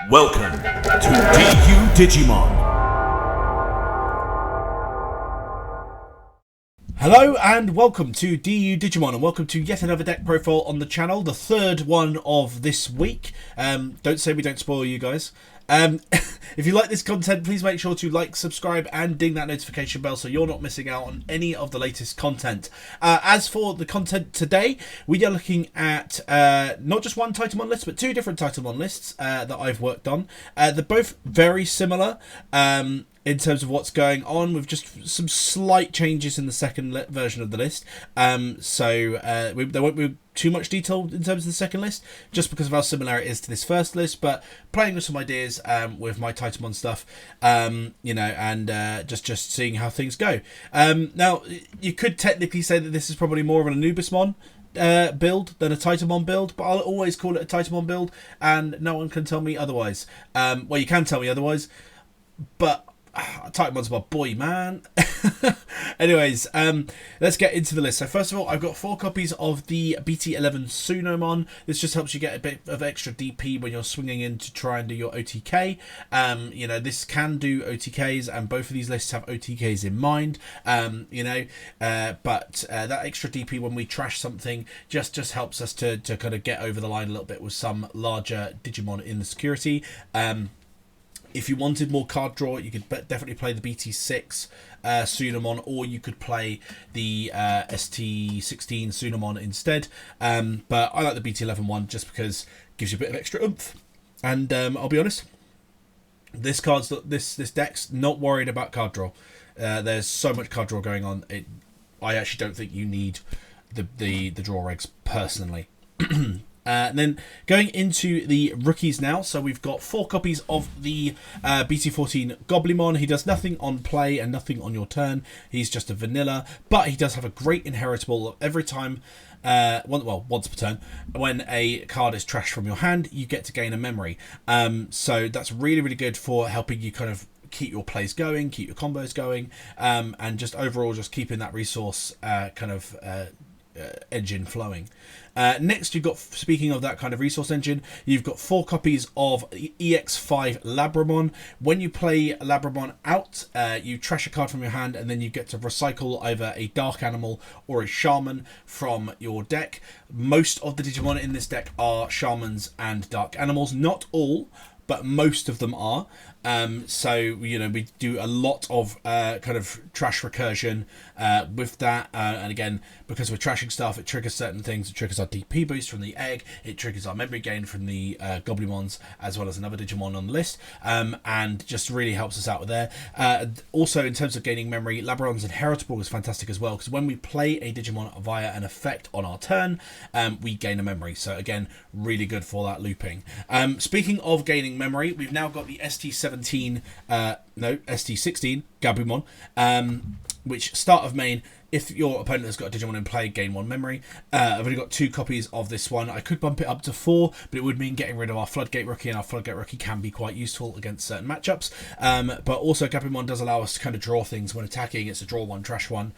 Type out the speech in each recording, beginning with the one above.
Welcome to DU Digimon. Hello and welcome to DU Digimon, and welcome to yet another deck profile on the channel, the third one of this week. Don't say we don't spoil you guys. If you like this content, please make sure to like, subscribe and ding that notification bell so you're not missing out on any of the latest content. As for the content today, we are looking at not just one Titamon list, but two different Titamon lists that I've worked on. They're both very similar in terms of what's going on, with just some slight changes in the second version of the list. There won't be too much detail in terms of the second list, just because of how similar it is to this first list, but playing with some ideas with my Titamon stuff, and just seeing how things go. Now, you could technically say that this is probably more of an Anubismon build than a Titamon build, but I'll always call it a Titamon build, and no one can tell me otherwise. Well, you can tell me otherwise, but Titamon's my boy, man. Anyways, let's get into the list. So first of all, I've got 4 copies of the BT16 Sunomon. This just helps you get a bit of extra DP when you're swinging in to try and do your OTK. This can do OTKs, and both of these lists have OTKs in mind. But that extra DP when we trash something just helps us to kind of get over the line a little bit with some larger Digimon in the security. If you wanted more card draw, you could definitely play the BT6 Sunomon, or you could play the ST16 Sunomon instead. But I like the BT11 one just because it gives you a bit of extra oomph. And I'll be honest, this deck's not worried about card draw. There's so much card draw going on. I actually don't think you need the draw regs personally. And then going into the rookies now, so we've got 4 copies of the BT14 Goblimon. He does nothing on play and nothing on your turn. He's just a vanilla, but he does have a great inheritable. Every time, once per turn, when a card is trashed from your hand, you get to gain a memory. So that's really, really good for helping you kind of keep your plays going, keep your combos going, and just overall just keeping that resource engine flowing. Next, you've got, speaking of that kind of resource engine, you've got 4 copies of EX5 Labramon. When you play Labramon out, you trash a card from your hand, and then you get to recycle either a Dark Animal or a Shaman from your deck. Most of the Digimon in this deck are Shamans and Dark Animals. Not all, but most of them are. We do a lot of kind of trash recursion with that. And again, because we're trashing stuff, it triggers certain things. It triggers our DP boost from the egg. It triggers our memory gain from the Goblimons, as well as another Digimon on the list. And just really helps us out with there. Also, in terms of gaining memory, Labrador's Inheritable is fantastic as well, because when we play a Digimon via an effect on our turn, we gain a memory. So again, really good for that looping. Speaking of gaining memory, we've now got the ST16 Gabumon, which start of main, if your opponent has got a Digimon in play, gain 1 memory. I've only got 2 copies of this one. I could bump it up to 4, but it would mean getting rid of our Floodgate Rookie, and our Floodgate Rookie can be quite useful against certain matchups. But also Gabumon does allow us to kind of draw things when attacking. It's a draw 1, trash 1.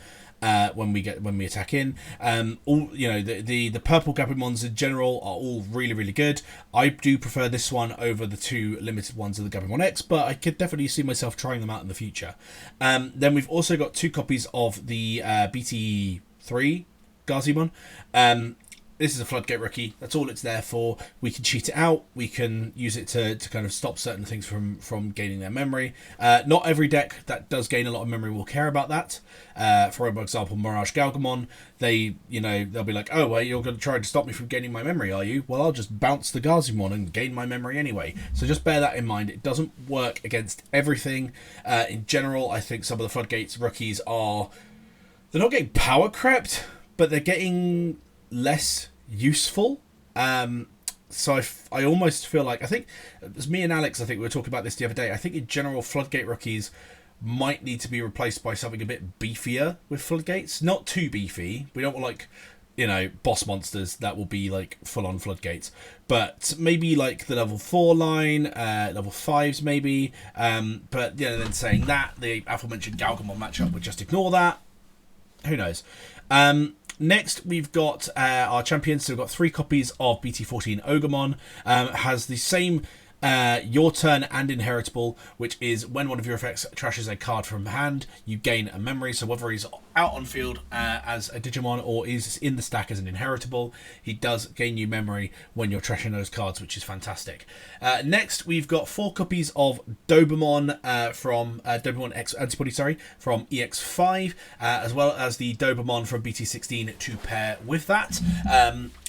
When we attack in, the purple Gabumons in general are all really, really good. I do prefer this one over the 2 limited ones of the Gabumon X, but I could definitely see myself trying them out in the future. Then we've also got 2 copies of the BT3 Gazimon. This is a Floodgate Rookie. That's all it's there for. We can cheat it out. We can use it to kind of stop certain things from gaining their memory. Not every deck that does gain a lot of memory will care about that. For example, Mirage Galgamon, they'll be like, oh, well, you're going to try to stop me from gaining my memory, are you? Well, I'll just bounce the Gazimon and gain my memory anyway. So just bear that in mind. It doesn't work against everything. In general, I think some of the Floodgates rookies they're not getting power crept, but they're getting less useful. So I almost feel like, I think it was me and Alex, I think we were talking about this the other day, I think in general Floodgate rookies might need to be replaced by something a bit beefier with Floodgates. Not too beefy. We don't want boss monsters that will be like full on Floodgates, but maybe like the level 4 line, level 5s maybe. But then saying that, the aforementioned Galgamon matchup would just ignore that. Who knows? Next, we've got our champions. So we've got 3 copies of BT14 Ogremon. Has the same Your turn and inheritable, which is when one of your effects trashes a card from hand, you gain a memory. So whether he's out on field as a Digimon or is in the stack as an inheritable, he does gain you memory when you're trashing those cards, which is fantastic. Next, we've got 4 copies of Dobemon from Dobemon X Antibody, from EX5, as well as the Dobemon from BT16 to pair with that.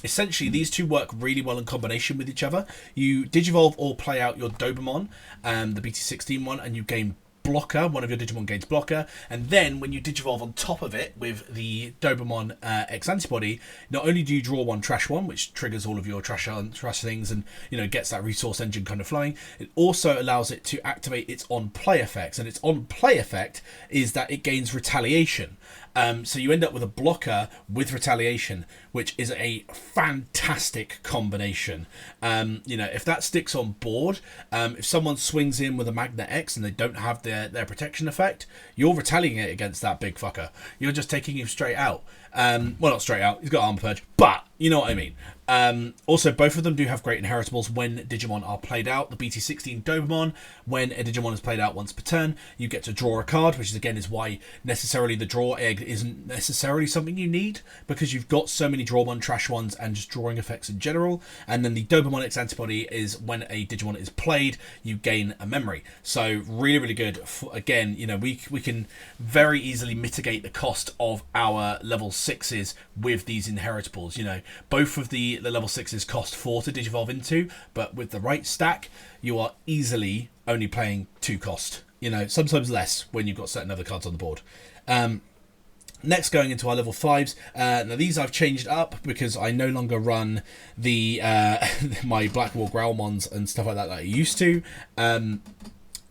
Essentially, these two work really well in combination with each other. You Digivolve or play out your Dobemon, the BT16 one, and you gain blocker. One of your Digimon gains blocker, and then when you Digivolve on top of it with the Dobemon X Antibody, not only do you draw 1 trash one, which triggers all of your trash things and gets that resource engine kind of flowing, it also allows it to activate its on play effects, and its on play effect is that it gains retaliation. So you end up with a blocker with retaliation, which is a fantastic combination. If that sticks on board, if someone swings in with a Magnet X and they don't have their protection effect, you're retaliating against that big fucker. You're just taking him straight out. Well, not straight out, he's got armor purge, but you know what I mean. Also, both of them do have great inheritables when Digimon are played out. The BT16 Dobemon, when a Digimon is played out once per turn, you get to draw a card, which is why necessarily the draw egg isn't necessarily something you need, because you've got so many draw one, trash ones, and just drawing effects in general. And then the Dobemon X Antibody is when a Digimon is played, you gain a memory. So really, really good. Again, we can very easily mitigate the cost of our level 6s with these inheritables. Both of the level 6s cost 4 to Digivolve into, but with the right stack, you are easily only playing 2 cost. Sometimes less when you've got certain other cards on the board. Next, going into our level 5s. Now these I've changed up because I no longer run the my Blackwall Growlmons and stuff like that I used to.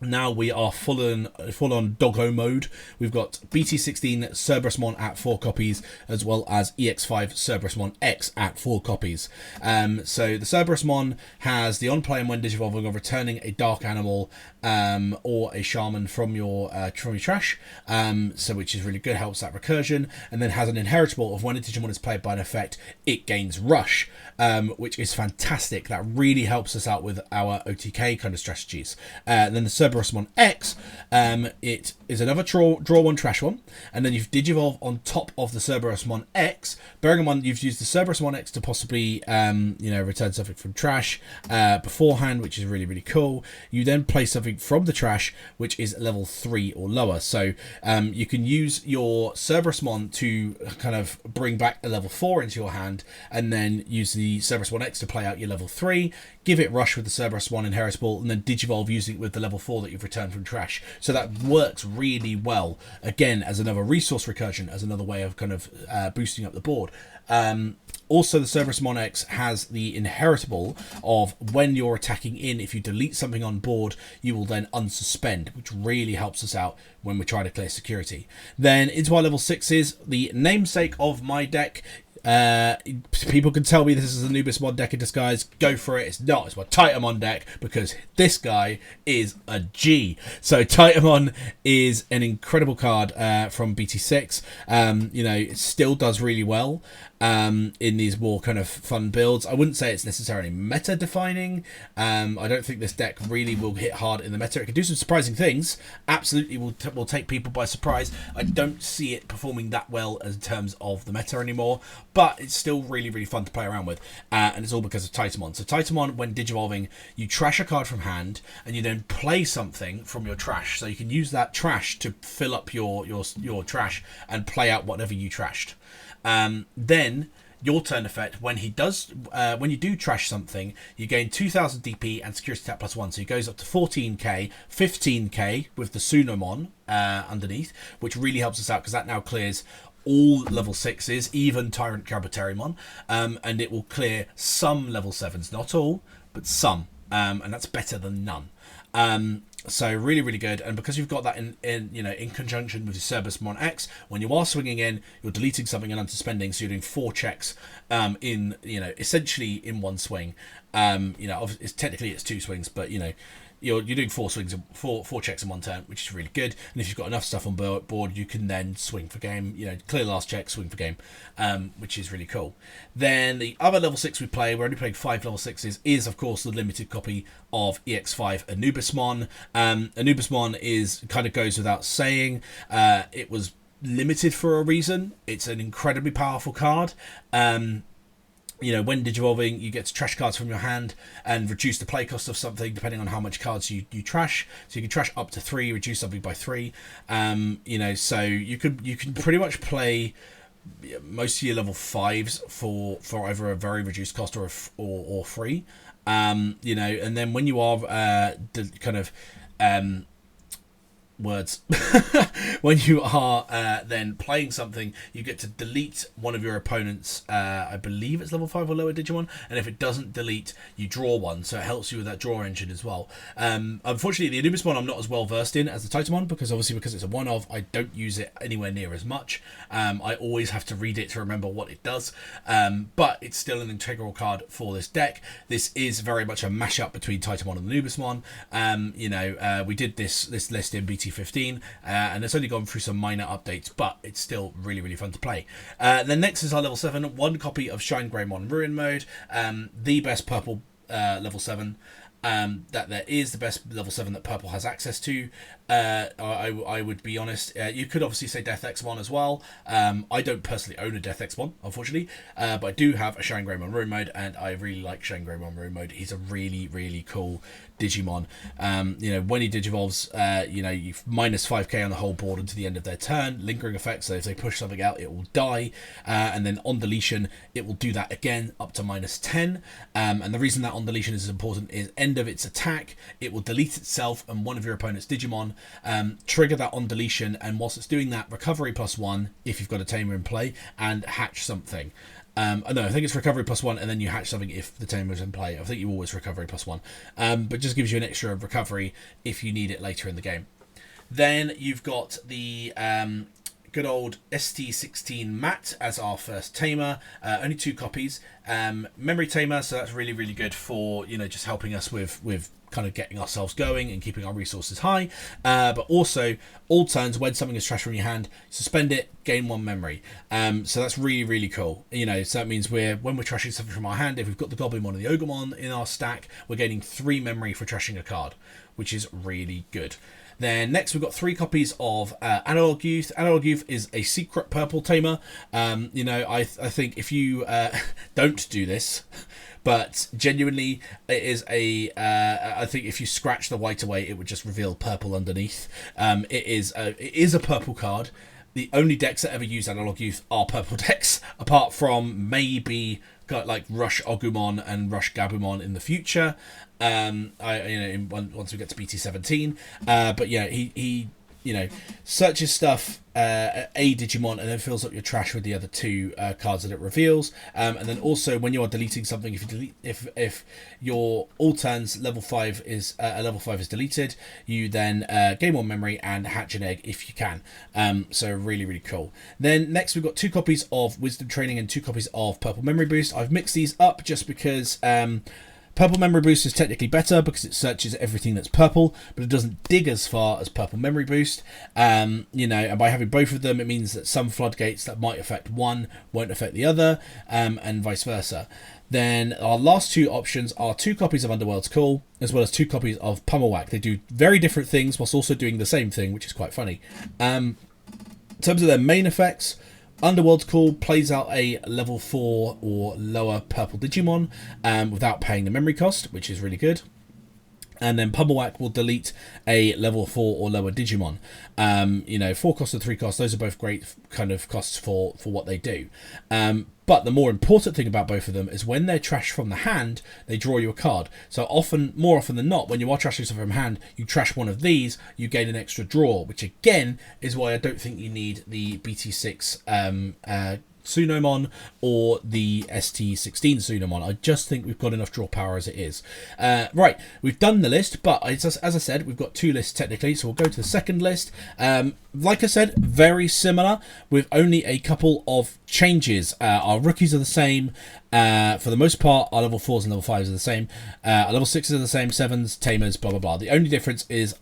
Now we are full on doggo mode. We've got BT16 Cerberusmon at 4 copies, as well as EX5 Cerberusmon X at 4 copies. So the Cerberusmon has the on-play and when digivolving or returning a dark animal or a shaman from your trash, so which is really good, helps that recursion, and then has an inheritable of when a Digimon is played by an effect, it gains rush, which is fantastic. That really helps us out with our OTK kind of strategies. Then the Cerberusmon X, it is another draw one, trash one, and then you've Digivolve on top of the Cerberusmon X. Bearing in mind you've used the Cerberusmon X to possibly return something from trash beforehand, which is really, really cool. You then play something from the trash which is level 3 or lower, so you can use your Cerberusmon to kind of bring back a level 4 into your hand, and then use the Cerberusmon X to play out your level 3, give it rush with the Cerberusmon inheritable, and then Digivolve using it with the level 4 that you've returned from trash. So that works really well, again, as another resource recursion, as another way of kind of boosting up the board. Also, the Cerberusmon X has the inheritable of when you're attacking in, if you delete something on board, you will then unsuspend, which really helps us out when we're trying to clear security. Then into our level 6s, the namesake of my deck. People can tell me this is a Anubismon deck in disguise. Go for it. It's not. It's my Titamon deck, because this guy is a G. So Titamon is an incredible card from BT6. It still does really well in these more kind of fun builds. I wouldn't say it's necessarily meta defining. I don't think this deck really will hit hard in the meta. It can do some surprising things. Absolutely will take people by surprise. I don't see it performing that well in terms of the meta anymore, but it's still really, really fun to play around with, and it's all because of Titamon. So Titamon, when digivolving, you trash a card from hand, and you then play something from your trash. So you can use that trash to fill up your trash and play out whatever you trashed. Then your turn effect, when you do trash something, you gain 2000 DP and security attack +1, so it goes up to 14k, 15k with the Sunomon underneath, which really helps us out because that now clears all level 6s, even Tyrant Carboterimon, and it will clear some level 7s, not all, but some, and that's better than none. So really, really good. And because you've got that in conjunction with your Anubismon X, when you are swinging in, you're deleting something and unsuspending, so you're doing 4 checks essentially in one swing. It's technically it's 2 swings, but you're doing 4 swings, four checks in one turn, which is really good. And if you've got enough stuff on board, you can then swing for game. Clear the last check, swing for game, which is really cool. Then the other level 6 we play, we're only playing 5 level 6s, is of course the limited copy of EX5 Anubismon. Anubismon is kind of goes without saying. It was limited for a reason. It's an incredibly powerful card. When digivolving, you get to trash cards from your hand and reduce the play cost of something depending on how much cards you trash. So you can trash up to 3, reduce something by 3. So you can pretty much play most of your level 5s for either a very reduced cost or free. And then when you are words when you are then playing something, you get to delete one of your opponent's I believe it's level 5 or lower Digimon, and if it doesn't delete, you draw one, so it helps you with that draw engine as well. Unfortunately, the Anubismon I'm not as well versed in as the Titamon, because it's a one-of, I don't use it anywhere near as much. I always have to read it to remember what it does, but it's still an integral card for this deck. This is very much a mashup between Titamon and the Anubismon. We did this list in BT16, and it's only gone through some minor updates, but it's still really, really fun to play. Then next is our level 7, 1 copy of Shine Greymon Ruin Mode, the best purple level 7 that there is, the best level 7 that purple has access to. I would be honest, you could obviously say Death Exmon as well. I don't personally own a Death Exmon, unfortunately, but I do have a Shine Greymon Ruin Mode, and I really like Shine Greymon Ruin Mode. He's a really, really cool Digimon. When he digivolves, you minus 5k on the whole board until the end of their turn. Lingering effect, so if they push something out, it will die. And then on deletion, it will do that again up to minus 10. And the reason that on deletion is important is end of its attack, it will delete itself and one of your opponent's Digimon, trigger that on deletion, and whilst it's doing that, recovery +1 if you've got a tamer in play, and hatch something. No, I think it's recovery +1, and then you hatch something if the tamer is in play. I think you always recovery +1, but just gives you an extra recovery if you need it later in the game. Then you've got the good old ST16 Matt as our first tamer. Only 2 copies. Memory tamer, so that's really, really good for just helping us with kind of getting ourselves going and keeping our resources high, but also all turns when something is trashed from your hand, suspend it, gain 1 memory. So that's really, really cool. So that means when we're trashing something from our hand, if we've got the Goblinmon and the Ogremon in our stack, we're gaining 3 memory for trashing a card, which is really good. Then next we've got 3 copies of Analog Youth. Analog Youth is a secret purple tamer. I think if you don't do this, but genuinely it is I think if you scratch the white away, it would just reveal purple underneath. It is a purple card. The only decks that ever use Analog Youth are purple decks, apart from maybe like Rush Agumon and Rush Gabumon in the future. Once we get to BT17, but yeah, he searches stuff, a Digimon, and then fills up your trash with the other 2 cards that it reveals. And then also when you are deleting something, if your all turns level 5 is deleted, you then gain 1 memory and hatch an egg if you can. So really, really cool. Then next we've got 2 copies of Wisdom Training and 2 copies of Purple Memory Boost. I've mixed these up just because Purple Memory Boost is technically better because it searches everything that's purple, but it doesn't dig as far as Purple Memory Boost. And by having both of them, it means that some floodgates that might affect one won't affect the other, and vice versa. Then our last 2 options are 2 copies of Underworld's Call, as well as 2 copies of Pummelwhack. They do very different things whilst also doing the same thing, which is quite funny. In terms of their main effects, Underworld's Call plays out a level 4 or lower purple Digimon without paying the memory cost, which is really good. And then Pummelwhack will delete a level 4 or lower Digimon. 4 costs and 3 costs, those are both great kind of costs for what they do. But the more important thing about both of them is when they're trashed from the hand, they draw you a card. So more often than not, when you are trashing stuff from hand, you trash one of these, you gain an extra draw, which again is why I don't think you need the BT6 Tsunomon or the ST16 Tsunomon. I just think we've got enough draw power as it is. Right, we've done the list, but as I said, we've got 2 lists technically, so we'll go to the second list. Like I said, very similar with only a couple of changes. Our rookies are the same. For the most part, our level 4s and level 5s are the same. Our level 6s are the same, 7s, tamers, blah blah blah. The only difference is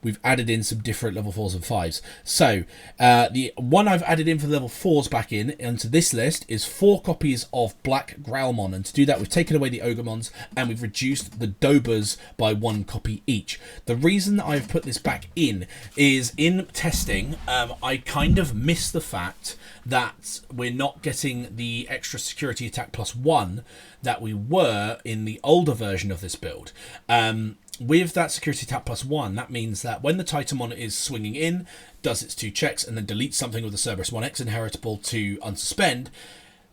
we've added in some different level 4s and 5s. So the one I've added in for the level 4s back into this list is 4 copies of Black Growlmon, and to do that we've taken away the Ogremons and we've reduced the Dobas by 1 copy each. The reason that I've put this back in is in testing, I kind of missed the fact that we're not getting the extra security attack +1 that we were in the older version of this build. With that security attack +1, that means that when the Titamon is swinging in, does its 2 checks, and then deletes something with the Cerberus 1X inheritable to unsuspend,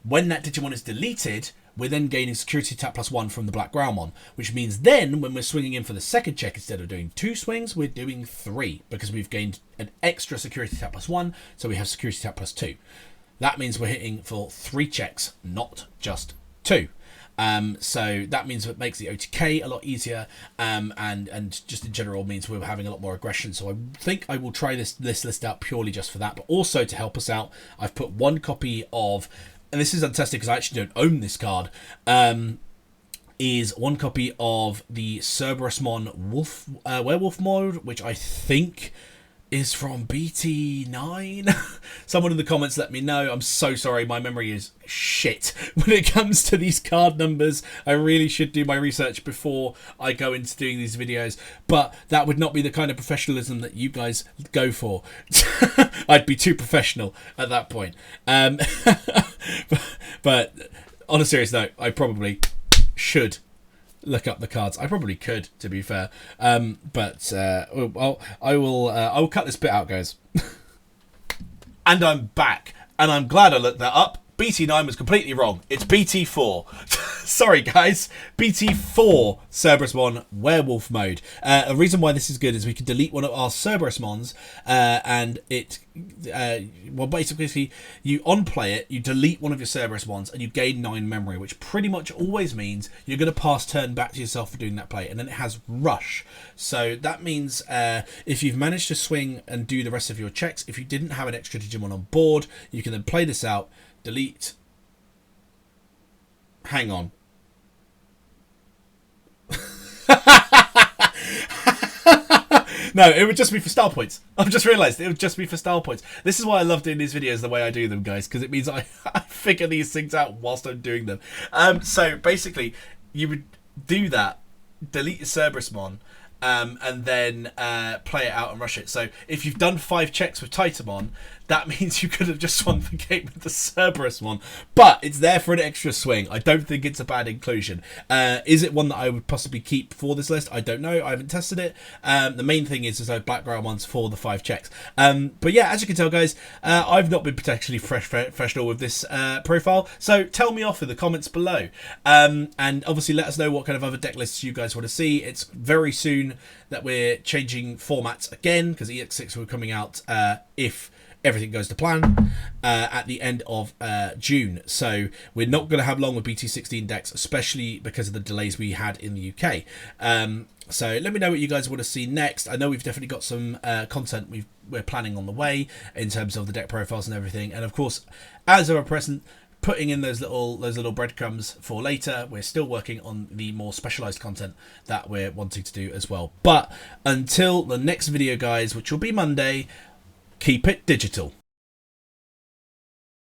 when that Digimon is deleted, we're then gaining security attack +1 from the Black Growlmon, which means then when we're swinging in for the second check, instead of doing 2 swings, we're doing 3 because we've gained an extra security attack +1, so we have security attack +2. That means we're hitting for 3 checks, not just 2. So that means it makes the OTK a lot easier, and just in general means we're having a lot more aggression. So I think I will try this list out purely just for that, but also to help us out, I've put 1 copy of, and this is untested because I actually don't own this card, is 1 copy of the Cerberusmon werewolf mode, which I think is from BT9. Someone in the comments let me know. I'm so sorry, my memory is shit when it comes to these card numbers. I really should do my research before I go into doing these videos, but that would not be the kind of professionalism that you guys go for. I'd be too professional at that point. But on a serious note, I probably should look up the cards. I probably could, to be fair, but I will cut this bit out, guys. And I'm back, and I'm glad I looked that up. BT9 was completely wrong. It's BT4. Sorry, guys. BT4 Cerberusmon werewolf mode. A reason why this is good is we can delete one of our Cerberusmons, and it, well, basically, you on-play it, you delete one of your Cerberusmons, and you gain 9 memory, which pretty much always means you're going to pass turn back to yourself for doing that play, and then it has rush. So that means if you've managed to swing and do the rest of your checks, if you didn't have an extra Digimon on board, you can then play this out, delete. Hang on. No, it would just be for style points. I've just realised it would just be for style points. This is why I love doing these videos the way I do them, guys, because it means I figure these things out whilst I'm doing them. So basically, you would do that, delete your Cerberusmon, and then play it out and rush it. So if you've done 5 checks with Titamon, that means you could have just swung the game with the Cerberusmon, but it's there for an extra swing. I don't think it's a bad inclusion. Is it one that I would possibly keep for this list? I don't know. I haven't tested it. The main thing is those Black Growlmons for the 5 checks. But yeah, as you can tell, guys, I've not been particularly professional with this profile, so tell me off in the comments below. And obviously let us know what kind of other deck lists you guys want to see. It's very soon that we're changing formats again, because EX6 will be coming out if everything goes to plan at the end of June. So we're not going to have long with BT16 decks, especially because of the delays we had in the UK. So let me know what you guys want to see next. I know we've definitely got some content we're planning on the way in terms of the deck profiles and everything. And of course, as of a present, putting in those little breadcrumbs for later. We're still working on the more specialized content that we're wanting to do as well. But until the next video, guys, which will be Monday, keep it digital.